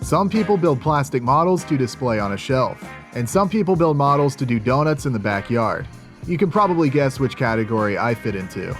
Some people build plastic models to display on a shelf, and some people build models to do donuts in the backyard. You can probably guess which category I fit into.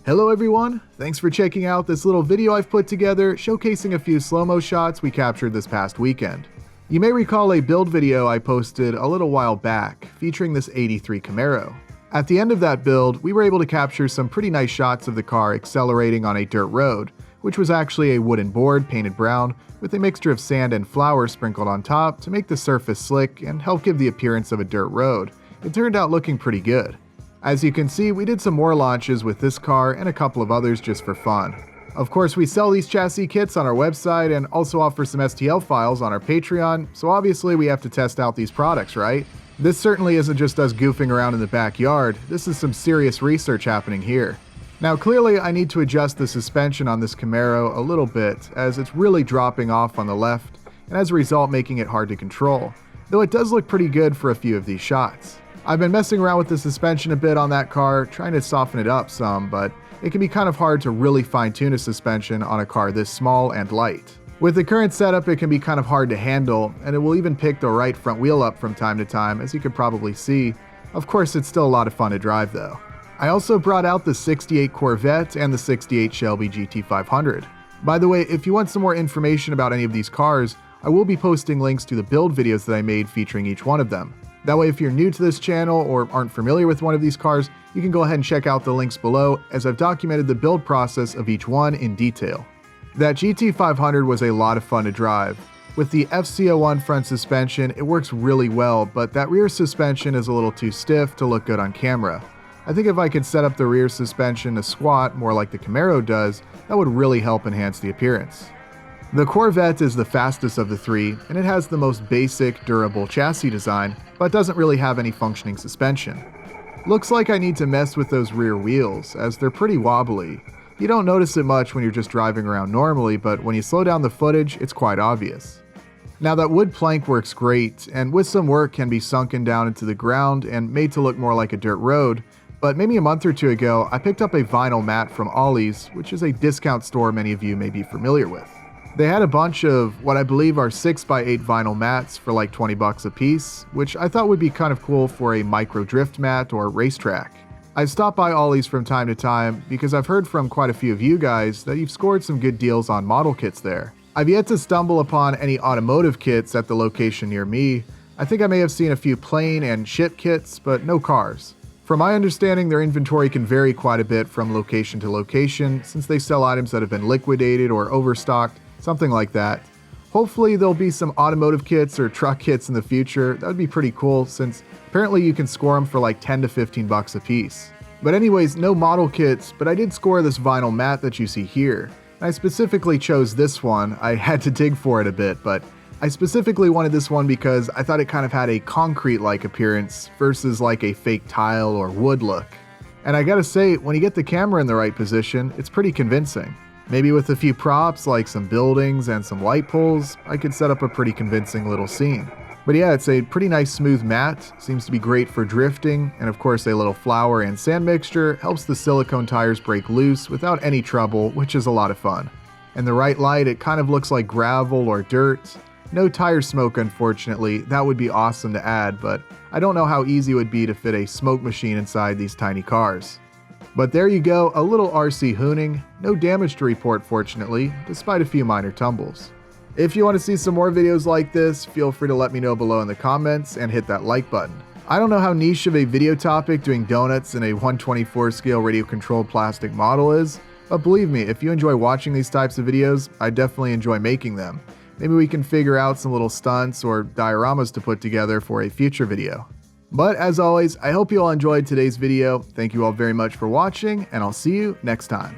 Hello everyone, thanks for checking out this little video I've put together showcasing a few slow-mo shots we captured this past weekend. You may recall a build video I posted a little while back featuring this '83 Camaro. At the end of that build, we were able to capture some pretty nice shots of the car accelerating on a dirt road, which was actually a wooden board painted brown with a mixture of sand and flour sprinkled on top to make the surface slick and help give the appearance of a dirt road. It turned out looking pretty good. As you can see, we did some more launches with this car and a couple of others just for fun. Of course, we sell these chassis kits on our website and also offer some STL files on our Patreon, so obviously we have to test out these products, right? This certainly isn't just us goofing around in the backyard, this is some serious research happening here. Now clearly I need to adjust the suspension on this Camaro a little bit, as it's really dropping off on the left, and as a result making it hard to control, though it does look pretty good for a few of these shots. I've been messing around with the suspension a bit on that car, trying to soften it up some, but it can be kind of hard to really fine-tune a suspension on a car this small and light. With the current setup, it can be kind of hard to handle, and it will even pick the right front wheel up from time to time, as you could probably see. Of course, it's still a lot of fun to drive though. I also brought out the '68 Corvette and the '68 Shelby GT500. By the way, if you want some more information about any of these cars, I will be posting links to the build videos that I made featuring each one of them. That way, if you're new to this channel or aren't familiar with one of these cars, you can go ahead and check out the links below, as I've documented the build process of each one in detail. That GT500 was a lot of fun to drive. With the FCO1 front suspension, it works really well, but that rear suspension is a little too stiff to look good on camera. I think if I could set up the rear suspension to squat more like the Camaro does, that would really help enhance the appearance. The Corvette is the fastest of the three, and it has the most basic, durable chassis design, but doesn't really have any functioning suspension. Looks like I need to mess with those rear wheels, as they're pretty wobbly. You don't notice it much when you're just driving around normally, but when you slow down the footage, it's quite obvious. Now that wood plank works great, and with some work can be sunken down into the ground and made to look more like a dirt road, But maybe a month or two ago, I picked up a vinyl mat from Ollie's, which is a discount store many of you may be familiar with. They had a bunch of what I believe are 6x8 vinyl mats for like 20 bucks a piece, which I thought would be kind of cool for a micro drift mat or racetrack. I stop by Ollie's from time to time because I've heard from quite a few of you guys that you've scored some good deals on model kits there. I've yet to stumble upon any automotive kits at the location near me. I think I may have seen a few plane and ship kits, but no cars. From my understanding, their inventory can vary quite a bit from location to location since they sell items that have been liquidated or overstocked, something like that. Hopefully there'll be some automotive kits or truck kits in the future. That would be pretty cool since apparently you can score them for like 10 to 15 bucks a piece. But anyways, no model kits, but I did score this vinyl mat that you see here. I specifically chose this one. I had to dig for it a bit, but I specifically wanted this one because I thought it kind of had a concrete-like appearance versus like a fake tile or wood look. And I gotta say, when you get the camera in the right position, it's pretty convincing. Maybe with a few props like some buildings and some light poles, I could set up a pretty convincing little scene. But yeah, it's a pretty nice smooth mat, seems to be great for drifting, and of course a little flour and sand mixture helps the silicone tires break loose without any trouble, which is a lot of fun. In the right light, it kind of looks like gravel or dirt. No tire smoke, unfortunately. That would be awesome to add, but I don't know how easy it would be to fit a smoke machine inside these tiny cars. But there you go, a little RC hooning. No damage to report, fortunately, despite a few minor tumbles. If you want to see some more videos like this, feel free to let me know below in the comments and hit that like button. I don't know how niche of a video topic doing donuts in a 1/24 scale radio controlled plastic model is, but believe me, if you enjoy watching these types of videos, I definitely enjoy making them. Maybe we can figure out some little stunts or dioramas to put together for a future video. But as always, I hope you all enjoyed today's video. Thank you all very much for watching, and I'll see you next time.